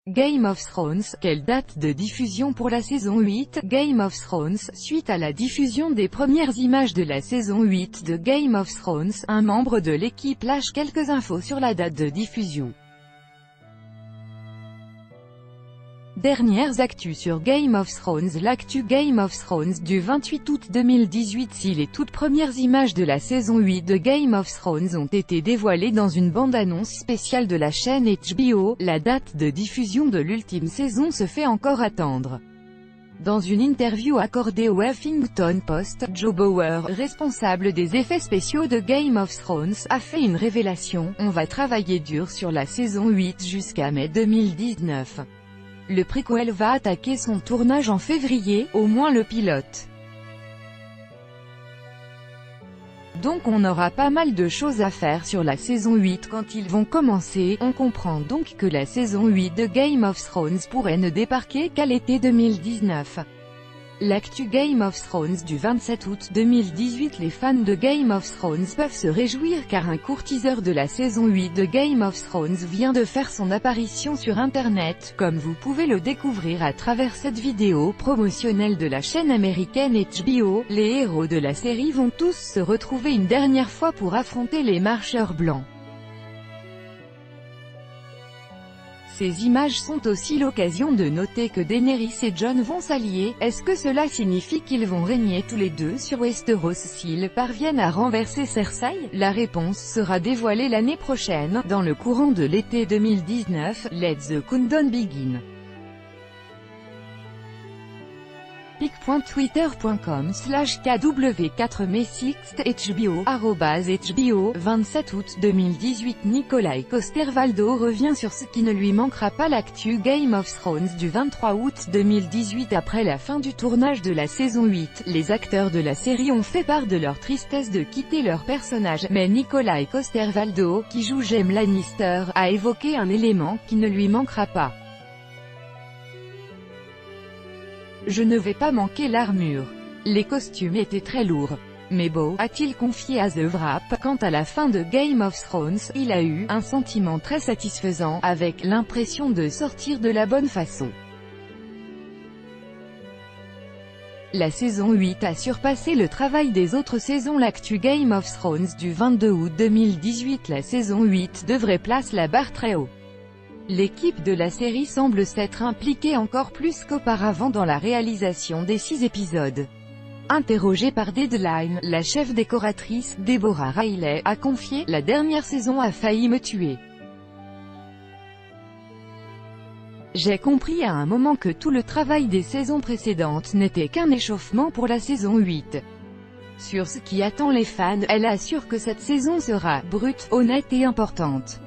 Game of Thrones, quelle date de diffusion pour la saison 8 Game of Thrones? Suite à la diffusion des premières images de la saison 8 de Game of Thrones, un membre de l'équipe lâche quelques infos sur la date de diffusion. Dernières actus sur Game of Thrones. L'actu Game of Thrones du 28 août 2018. Si les toutes premières images de la saison 8 de Game of Thrones ont été dévoilées dans une bande-annonce spéciale de la chaîne HBO, la date de diffusion de l'ultime saison se fait encore attendre. Dans une interview accordée au Huffington Post, Joe Bower, responsable des effets spéciaux de Game of Thrones, a fait une révélation: on va travailler dur sur la saison 8 jusqu'à mai 2019. Le préquel va attaquer son tournage en février, au moins le pilote. Donc on aura pas mal de choses à faire sur la saison 8 quand ils vont commencer. On comprend donc que la saison 8 de Game of Thrones pourrait ne débarquer qu'à l'été 2019. L'actu Game of Thrones du 27 août 2018. Les fans de Game of Thrones peuvent se réjouir car un court teaser de la saison 8 de Game of Thrones vient de faire son apparition sur internet, comme vous pouvez le découvrir à travers cette vidéo promotionnelle de la chaîne américaine HBO. Les héros de la série vont tous se retrouver une dernière fois pour affronter les marcheurs blancs. Ces images sont aussi l'occasion de noter que Daenerys et Jon vont s'allier. Est-ce que cela signifie qu'ils vont régner tous les deux sur Westeros s'ils parviennent à renverser Cersei? La réponse sera dévoilée l'année prochaine, dans le courant de l'été 2019. Let the countdown begin. pic.twitter.com/kw4mesixt HBO @HBO 27 août 2018. Nikolaj Coster-Waldau revient sur ce qui ne lui manquera pas. L'actu Game of Thrones du 23 août 2018. Après la fin du tournage de la saison 8, les acteurs de la série ont fait part de leur tristesse de quitter leur personnage, mais Nikolaj Coster-Waldau, qui joue Jaime Lannister, a évoqué un élément qui ne lui manquera pas. Je ne vais pas manquer l'armure. Les costumes étaient très lourds. Mais beau, a-t-il confié à The Wrap. Quant à la fin de Game of Thrones, il a eu un sentiment très satisfaisant, avec l'impression de sortir de la bonne façon. La saison 8 a surpassé le travail des autres saisons. L'actu Game of Thrones du 22 août 2018. La saison 8 devrait placer la barre très haut. L'équipe de la série semble s'être impliquée encore plus qu'auparavant dans la réalisation des 6 épisodes. Interrogée par Deadline, la chef décoratrice, Deborah Riley, a confié: la dernière saison a failli me tuer. J'ai compris à un moment que tout le travail des saisons précédentes n'était qu'un échauffement pour la saison 8. Sur ce qui attend les fans, elle assure que cette saison sera brute, honnête et importante.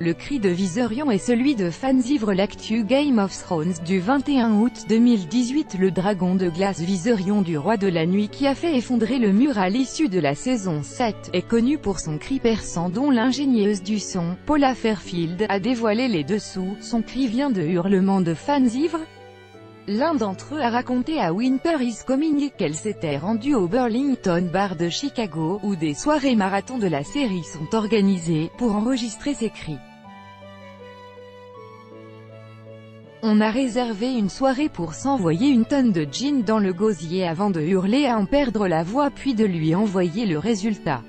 Le cri de Viserion est celui de fans ivres. L'actu Game of Thrones du 21 août 2018. Le dragon de glace Viserion du roi de la nuit, qui a fait effondrer le mur à l'issue de la saison 7, est connu pour son cri perçant dont l'ingénieuse du son, Paula Fairfield, a dévoilé les dessous. Son cri vient de hurlements de fans ivres. L'un d'entre eux a raconté à Winter is Coming qu'elle s'était rendue au Burlington Bar de Chicago, où des soirées marathon de la série sont organisées, pour enregistrer ses cris. On a réservé une soirée pour s'envoyer une tonne de gin dans le gosier avant de hurler à en perdre la voix puis de lui envoyer le résultat.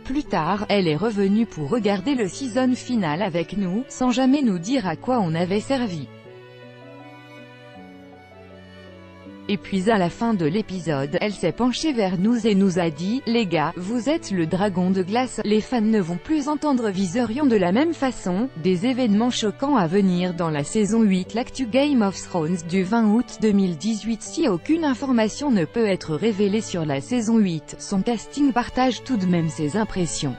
Plus tard, elle est revenue pour regarder le season final avec nous, sans jamais nous dire à quoi on avait servi. Et puis à la fin de l'épisode, elle s'est penchée vers nous et nous a dit: les gars, vous êtes le dragon de glace. Les fans ne vont plus entendre Viserion de la même façon. Des événements choquants à venir dans la saison 8. L'actu Game of Thrones du 20 août 2018. Si aucune information ne peut être révélée sur la saison 8, son casting partage tout de même ses impressions.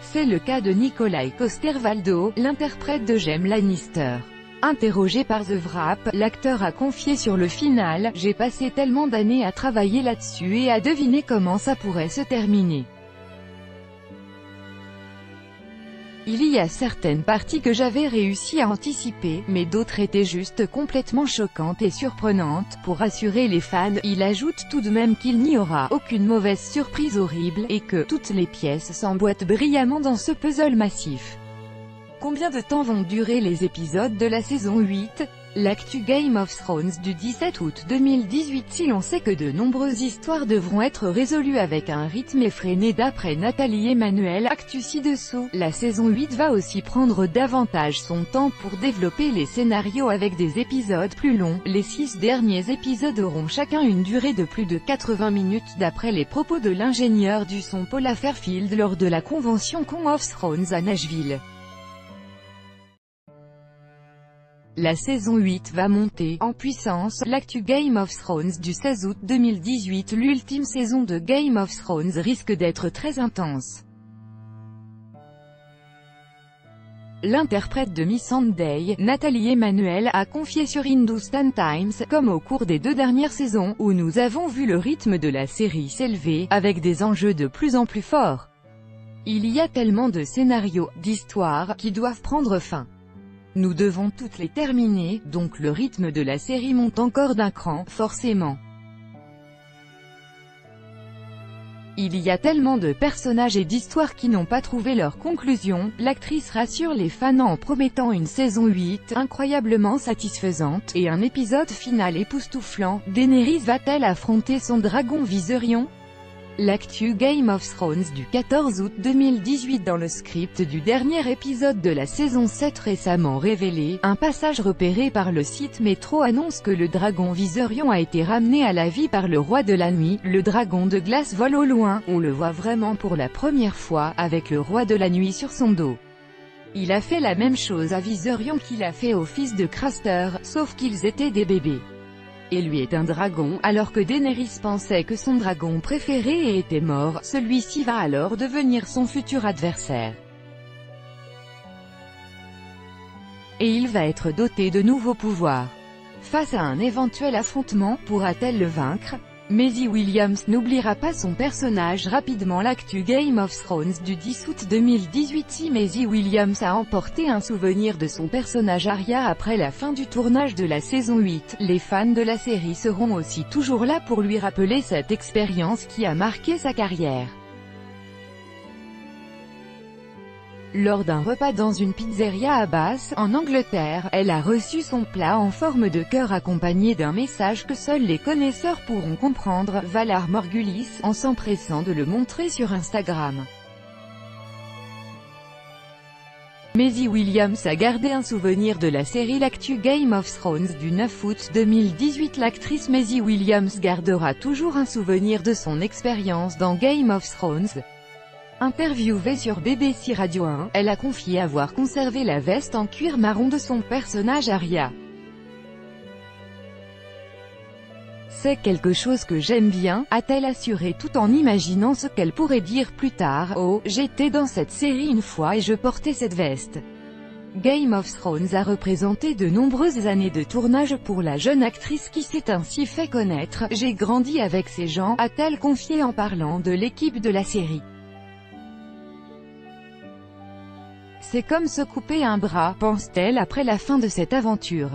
C'est le cas de Nikolaj Coster-Waldau, l'interprète de Jaime Lannister. Interrogé par The Wrap, l'acteur a confié sur le final: j'ai passé tellement d'années à travailler là-dessus et à deviner comment ça pourrait se terminer. Il y a certaines parties que j'avais réussi à anticiper, mais d'autres étaient juste complètement choquantes et surprenantes. Pour rassurer les fans, il ajoute tout de même qu'il n'y aura aucune mauvaise surprise horrible, et que toutes les pièces s'emboîtent brillamment dans ce puzzle massif. Combien de temps vont durer les épisodes de la saison 8? L'actu Game of Thrones du 17 août 2018. Si l'on sait que de nombreuses histoires devront être résolues avec un rythme effréné d'après Nathalie Emmanuel, actu ci-dessous, la saison 8 va aussi prendre davantage son temps pour développer les scénarios avec des épisodes plus longs. Les 6 derniers épisodes auront chacun une durée de plus de 80 minutes d'après les propos de l'ingénieur du son Paula Fairfield lors de la convention Con of Thrones à Nashville. La saison 8 va monter en puissance. L'actu Game of Thrones du 16 août 2018. L'ultime saison de Game of Thrones risque d'être très intense. L'interprète de Missandei, Nathalie Emmanuel, a confié sur Hindustan Times, comme au cours des 2 dernières saisons, où nous avons vu le rythme de la série s'élever, avec des enjeux de plus en plus forts. Il y a tellement de scénarios, d'histoires, qui doivent prendre fin. Nous devons toutes les terminer, donc le rythme de la série monte encore d'un cran, forcément. Il y a tellement de personnages et d'histoires qui n'ont pas trouvé leur conclusion. L'actrice rassure les fans en promettant une saison 8 incroyablement satisfaisante, et un épisode final époustouflant. Daenerys va-t-elle affronter son dragon Viserion? L'actu Game of Thrones du 14 août 2018. Dans le script du dernier épisode de la saison 7 récemment révélé, un passage repéré par le site Metro annonce que le dragon Viserion a été ramené à la vie par le roi de la nuit. Le dragon de glace vole au loin, on le voit vraiment pour la première fois, avec le roi de la nuit sur son dos. Il a fait la même chose à Viserion qu'il a fait au fils de Craster, sauf qu'ils étaient des bébés. Et lui est un dragon, alors que Daenerys pensait que son dragon préféré était mort. Celui-ci va alors devenir son futur adversaire. Et il va être doté de nouveaux pouvoirs. Face à un éventuel affrontement, pourra-t-elle le vaincre? Maisie Williams n'oubliera pas son personnage. Rapidement l'actu Game of Thrones du 10 août 2018. Si Maisie Williams a emporté un souvenir de son personnage Arya après la fin du tournage de la saison 8, les fans de la série seront aussi toujours là pour lui rappeler cette expérience qui a marqué sa carrière. Lors d'un repas dans une pizzeria à Bath, en Angleterre, elle a reçu son plat en forme de cœur accompagné d'un message que seuls les connaisseurs pourront comprendre. Valar Morghulis, en s'empressant de le montrer sur Instagram. Maisie Williams a gardé un souvenir de la série. L'actu Game of Thrones du 9 août 2018. L'actrice Maisie Williams gardera toujours un souvenir de son expérience dans Game of Thrones. Interviewée sur BBC Radio 1, elle a confié avoir conservé la veste en cuir marron de son personnage Arya. C'est quelque chose que j'aime bien, a-t-elle assuré tout en imaginant ce qu'elle pourrait dire plus tard. Oh, j'étais dans cette série une fois et je portais cette veste. Game of Thrones a représenté de nombreuses années de tournage pour la jeune actrice qui s'est ainsi fait connaître. J'ai grandi avec ces gens, a-t-elle confié en parlant de l'équipe de la série. C'est comme se couper un bras, pense-t-elle après la fin de cette aventure.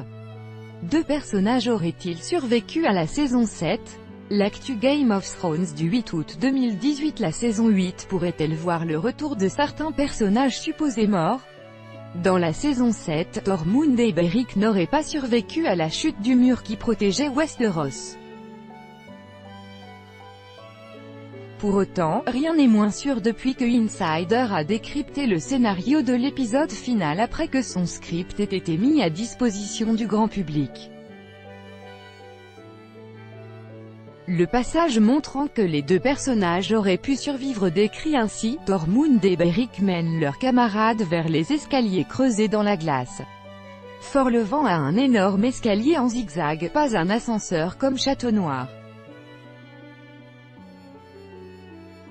2 personnages auraient-ils survécu à la saison 7? L'actu Game of Thrones du 8 août 2018. La saison 8 pourrait-elle voir le retour de certains personnages supposés morts? Dans la saison 7, Tormund et Beric n'auraient pas survécu à la chute du mur qui protégeait Westeros. Pour autant, rien n'est moins sûr depuis que Insider a décrypté le scénario de l'épisode final après que son script ait été mis à disposition du grand public. Le passage montrant que les 2 personnages auraient pu survivre décrit ainsi: Tormund et Beric mènent leurs camarades vers les escaliers creusés dans la glace. Fort le vent a un énorme escalier en zigzag, pas un ascenseur comme Château Noir.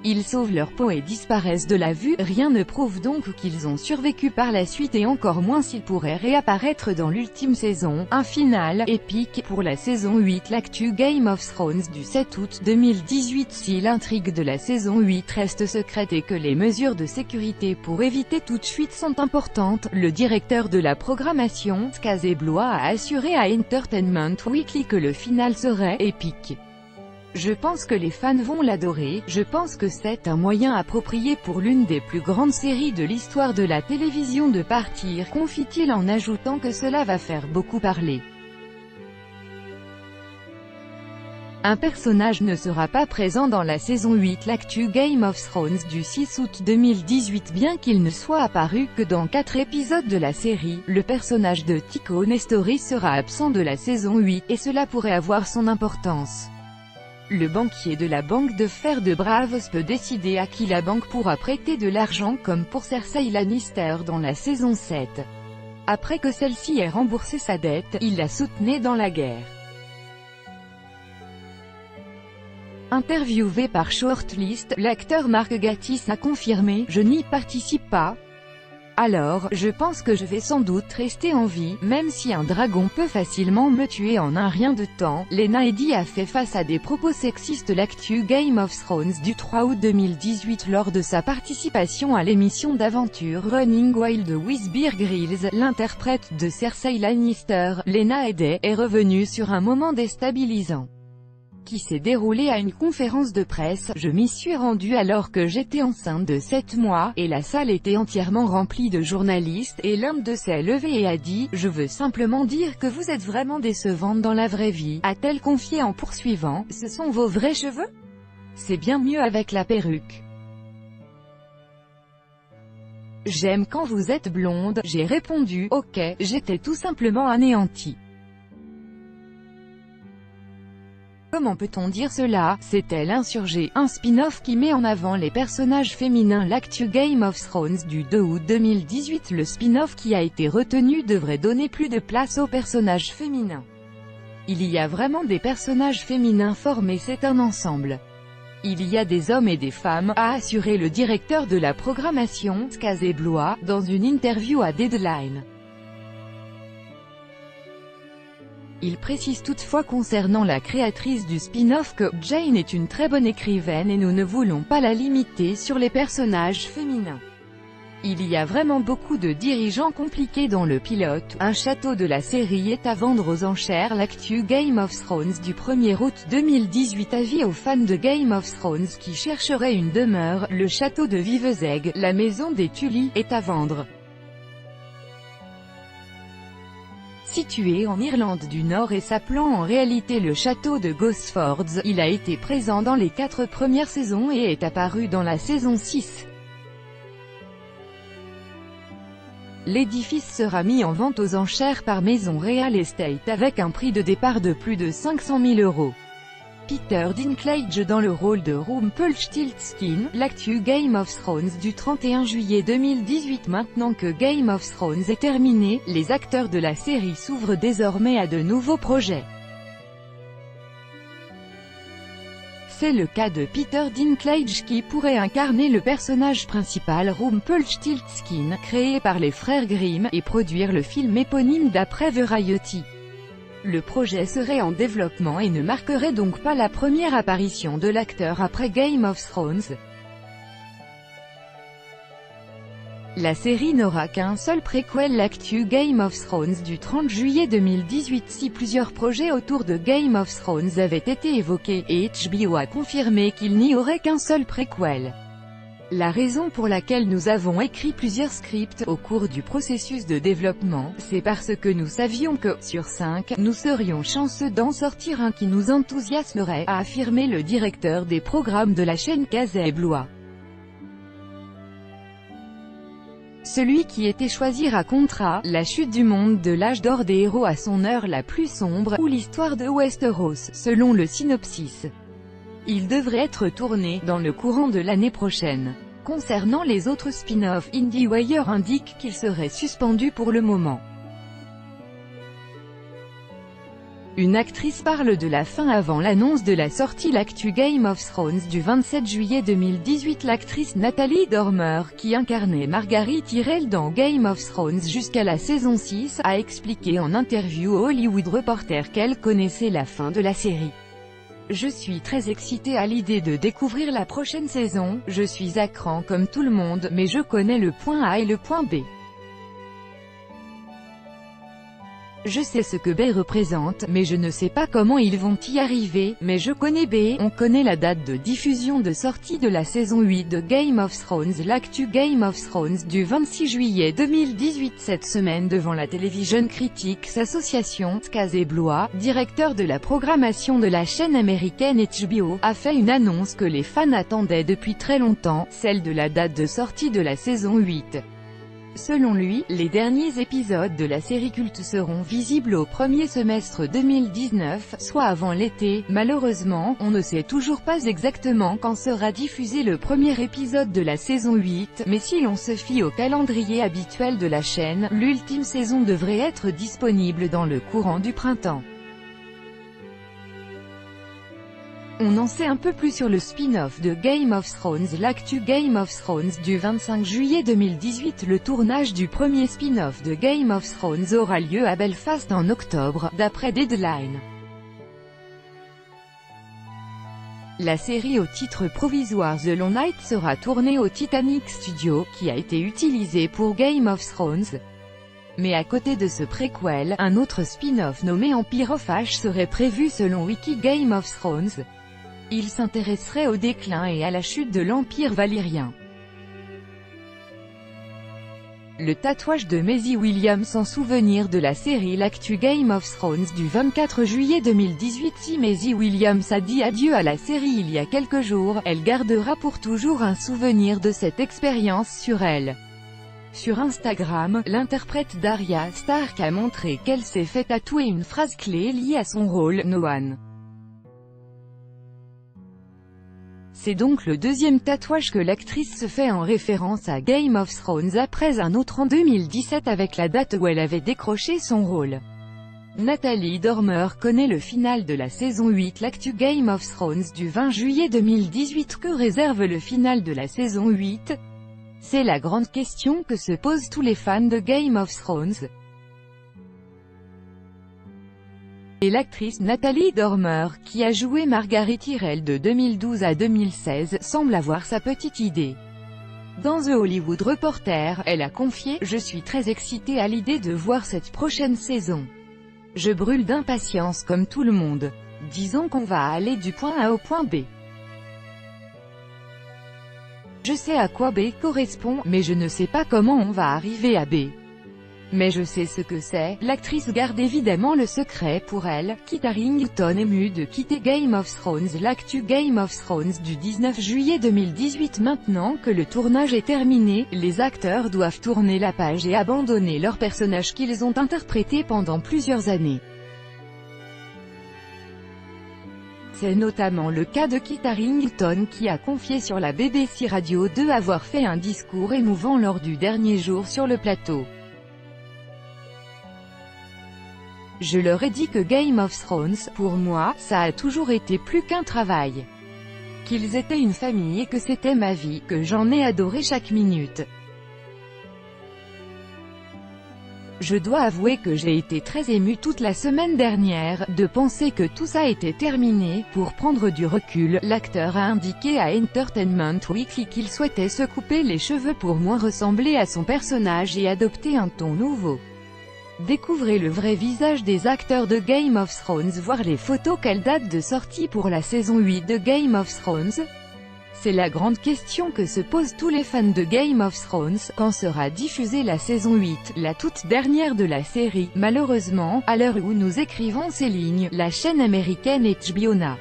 Ils sauvent leur peau et disparaissent de la vue. Rien ne prouve donc qu'ils ont survécu par la suite et encore moins s'ils pourraient réapparaître dans l'ultime saison. Un final épique pour la saison 8. L'actu Game of Thrones du 7 août 2018. Si l'intrigue de la saison 8 reste secrète et que les mesures de sécurité pour éviter toute fuite sont importantes, le directeur de la programmation, Skazé Blois, a assuré à Entertainment Weekly que le final serait épique. Je pense que les fans vont l'adorer, je pense que c'est un moyen approprié pour l'une des plus grandes séries de l'histoire de la télévision de partir, confie-t-il en ajoutant que cela va faire beaucoup parler. Un personnage ne sera pas présent dans la saison 8 l'actu Game of Thrones du 6 août 2018 bien qu'il ne soit apparu que dans 4 épisodes de la série, le personnage de Tycho Nestoris sera absent de la saison 8, et cela pourrait avoir son importance. Le banquier de la banque de fer de Braavos peut décider à qui la banque pourra prêter de l'argent comme pour Cersei Lannister dans la saison 7. Après que celle-ci ait remboursé sa dette, il la soutenait dans la guerre. Interviewé par Shortlist, l'acteur Mark Gatiss a confirmé « Je n'y participe pas. Alors, je pense que je vais sans doute rester en vie, même si un dragon peut facilement me tuer en un rien de temps ». Lena Headey a fait face à des propos sexistes l'actu Game of Thrones du 3 août 2018 lors de sa participation à l'émission d'aventure Running Wild with Bear Grylls. L'interprète de Cersei Lannister, Lena Headey, est revenue sur un moment déstabilisant qui s'est déroulé à une conférence de presse. Je m'y suis rendue alors que j'étais enceinte de 7 mois, et la salle était entièrement remplie de journalistes, et l'un de s'est levé et a dit « Je veux simplement dire que vous êtes vraiment décevante dans la vraie vie », a-t-elle confié en poursuivant « Ce sont vos vrais cheveux ? C'est bien mieux avec la perruque. J'aime quand vous êtes blonde », j'ai répondu « Ok, j'étais tout simplement anéantie. » Comment peut-on dire cela? C'est-elle insurgée, un spin-off qui met en avant les personnages féminins. L'actu Game of Thrones du 2 août 2018. Le spin-off qui a été retenu devrait donner plus de place aux personnages féminins. Il y a vraiment des personnages féminins forts mais c'est un ensemble. Il y a des hommes et des femmes, a assuré le directeur de la programmation, Scazé Blois, dans une interview à Deadline. Il précise toutefois concernant la créatrice du spin-off que « Jane est une très bonne écrivaine et nous ne voulons pas la limiter sur les personnages féminins. Il y a vraiment beaucoup de dirigeants compliqués dans le pilote. Un château de la série est à vendre aux enchères. L'actu Game of Thrones du 1er août 2018. Avis aux fans de Game of Thrones qui chercheraient une demeure. Le château de Vivezeg, la maison des Tully, est à vendre. Situé en Irlande du Nord et s'appelant en réalité le château de Gosfords, il a été présent dans les 4 premières saisons et est apparu dans la saison 6. L'édifice sera mis en vente aux enchères par Maison Real Estate avec un prix de départ de plus de 500 000 €. Peter Dinklage dans le rôle de Rumpelstiltskin. L'actu Game of Thrones du 31 juillet 2018. Maintenant que Game of Thrones est terminé, les acteurs de la série s'ouvrent désormais à de nouveaux projets. C'est le cas de Peter Dinklage qui pourrait incarner le personnage principal Rumpelstiltskin, créé par les frères Grimm, et produire le film éponyme d'après Variety. Le projet serait en développement et ne marquerait donc pas la première apparition de l'acteur après Game of Thrones. La série n'aura qu'un seul préquel. L'actu Game of Thrones du 30 juillet 2018. Si plusieurs projets autour de Game of Thrones avaient été évoqués, et HBO a confirmé qu'il n'y aurait qu'un seul préquel. La raison pour laquelle nous avons écrit plusieurs scripts au cours du processus de développement, c'est parce que nous savions que, sur 5, nous serions chanceux d'en sortir un qui nous enthousiasmerait, a affirmé le directeur des programmes de la chaîne Scazé Blois. Celui qui était choisi racontera « La chute du monde de l'âge d'or des héros à son heure la plus sombre » ou l'histoire de Westeros, selon le synopsis. Il devrait être tourné dans le courant de l'année prochaine. Concernant les autres spin-offs, IndieWire indique qu'ils seraient suspendus pour le moment. Une actrice parle de la fin avant l'annonce de la sortie. L'actu Game of Thrones du 27 juillet 2018. L'actrice Nathalie Dormer, qui incarnait Margaery Tyrell dans Game of Thrones jusqu'à la saison 6, a expliqué en interview au Hollywood Reporter qu'elle connaissait la fin de la série. Je suis très excitée à l'idée de découvrir la prochaine saison, je suis à cran comme tout le monde, mais je connais le point A et le point B. Je sais ce que B représente, mais je ne sais pas comment ils vont y arriver, mais je connais B. On connaît la date de diffusion de sortie de la saison 8 de Game of Thrones. L'actu Game of Thrones du 26 juillet 2018. Cette semaine devant la Television Critics Association, Skazé Blois, directeur de la programmation de la chaîne américaine HBO, a fait une annonce que les fans attendaient depuis très longtemps, celle de la date de sortie de la saison 8. Selon lui, les derniers épisodes de la série culte seront visibles au premier semestre 2019, soit avant l'été. Malheureusement, on ne sait toujours pas exactement quand sera diffusé le premier épisode de la saison 8, mais si l'on se fie au calendrier habituel de la chaîne, l'ultime saison devrait être disponible dans le courant du printemps. On en sait un peu plus sur le spin-off de Game of Thrones. L'actu Game of Thrones du 25 juillet 2018. Le tournage du premier spin-off de Game of Thrones aura lieu à Belfast en octobre, d'après Deadline. La série au titre provisoire The Long Night sera tournée au Titanic Studio, qui a été utilisé pour Game of Thrones. Mais à côté de ce préquel, un autre spin-off nommé Empire of Ash serait prévu selon Wiki Game of Thrones. Il s'intéresserait au déclin et à la chute de l'Empire valyrien. Le tatouage de Maisie Williams en souvenir de la série. L'actu Game of Thrones du 24 juillet 2018. Si Maisie Williams a dit adieu à la série il y a quelques jours, elle gardera pour toujours un souvenir de cette expérience sur elle. Sur Instagram, l'interprète d'Arya Stark a montré qu'elle s'est fait tatouer une phrase clé liée à son rôle, No One. C'est donc le deuxième tatouage que l'actrice se fait en référence à Game of Thrones après un autre en 2017 avec la date où elle avait décroché son rôle. Nathalie Dormer connaît le final de la saison 8. L'actu Game of Thrones du 20 juillet 2018. Que réserve le final de la saison 8? C'est la grande question que se posent tous les fans de Game of Thrones. Et l'actrice Nathalie Dormer, qui a joué Margaery Tyrell de 2012 à 2016, semble avoir sa petite idée. Dans The Hollywood Reporter, elle a confié « Je suis très excitée à l'idée de voir cette prochaine saison. Je brûle d'impatience comme tout le monde. Disons qu'on va aller du point A au point B. Je sais à quoi B correspond, mais je ne sais pas comment on va arriver à B. Mais je sais ce que c'est. » L'actrice garde évidemment le secret pour elle. Kit Harington ému de quitter Game of Thrones. L'actu Game of Thrones du 19 juillet 2018. Maintenant que le tournage est terminé, les acteurs doivent tourner la page et abandonner leurs personnages qu'ils ont interprétés pendant plusieurs années. C'est notamment le cas de Kit Harington qui a confié sur la BBC Radio 2 avoir fait un discours émouvant lors du dernier jour sur le plateau. Je leur ai dit que Game of Thrones, pour moi, ça a toujours été plus qu'un travail. Qu'ils étaient une famille et que c'était ma vie, que j'en ai adoré chaque minute. Je dois avouer que j'ai été très ému toute la semaine dernière, de penser que tout ça était terminé. Pour prendre du recul, l'acteur a indiqué à Entertainment Weekly qu'il souhaitait se couper les cheveux pour moins ressembler à son personnage et adopter un ton nouveau. Découvrez le vrai visage des acteurs de Game of Thrones. Voir les photos. Quelle date de sortie pour la saison 8 de Game of Thrones? C'est la grande question que se posent tous les fans de Game of Thrones. Quand sera diffusée la saison 8, la toute dernière de la série? Malheureusement, à l'heure où nous écrivons ces lignes, la chaîne américaine HBO n'a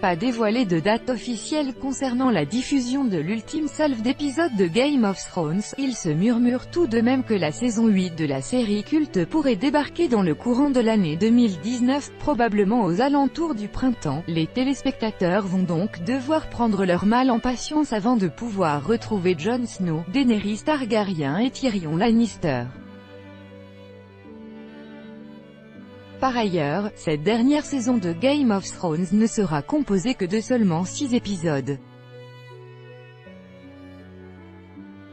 pas dévoilé de date officielle concernant la diffusion de l'ultime salve d'épisodes de Game of Thrones. Il se murmure tout de même que la saison 8 de la série culte pourrait débarquer dans le courant de l'année 2019, probablement aux alentours du printemps. Les téléspectateurs vont donc devoir prendre leur mal en patience avant de pouvoir retrouver Jon Snow, Daenerys Targaryen et Tyrion Lannister. Par ailleurs, cette dernière saison de Game of Thrones ne sera composée que de seulement 6 épisodes.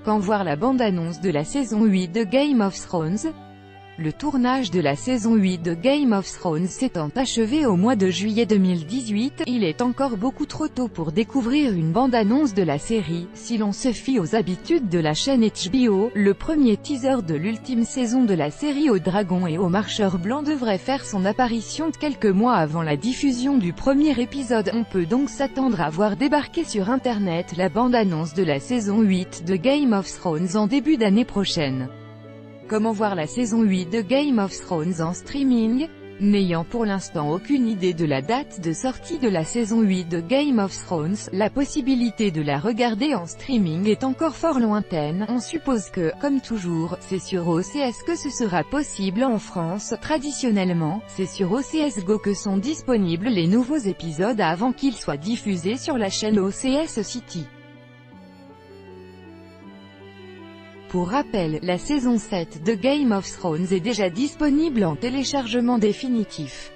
Quand voir la bande-annonce de la saison 8 de Game of Thrones? Le tournage de la saison 8 de Game of Thrones s'étant achevé au mois de juillet 2018, il est encore beaucoup trop tôt pour découvrir une bande-annonce de la série. Si l'on se fie aux habitudes de la chaîne HBO, le premier teaser de l'ultime saison de la série aux dragons et aux marcheurs blancs devrait faire son apparition quelques mois avant la diffusion du premier épisode. On peut donc s'attendre à voir débarquer sur internet la bande-annonce de la saison 8 de Game of Thrones en début d'année prochaine. Comment voir la saison 8 de Game of Thrones en streaming? N'ayant pour l'instant aucune idée de la date de sortie de la saison 8 de Game of Thrones, la possibilité de la regarder en streaming est encore fort lointaine. On suppose que, comme toujours, c'est sur OCS que ce sera possible en France. Traditionnellement, c'est sur OCS Go que sont disponibles les nouveaux épisodes avant qu'ils soient diffusés sur la chaîne OCS City. Pour rappel, la saison 7 de Game of Thrones est déjà disponible en téléchargement définitif.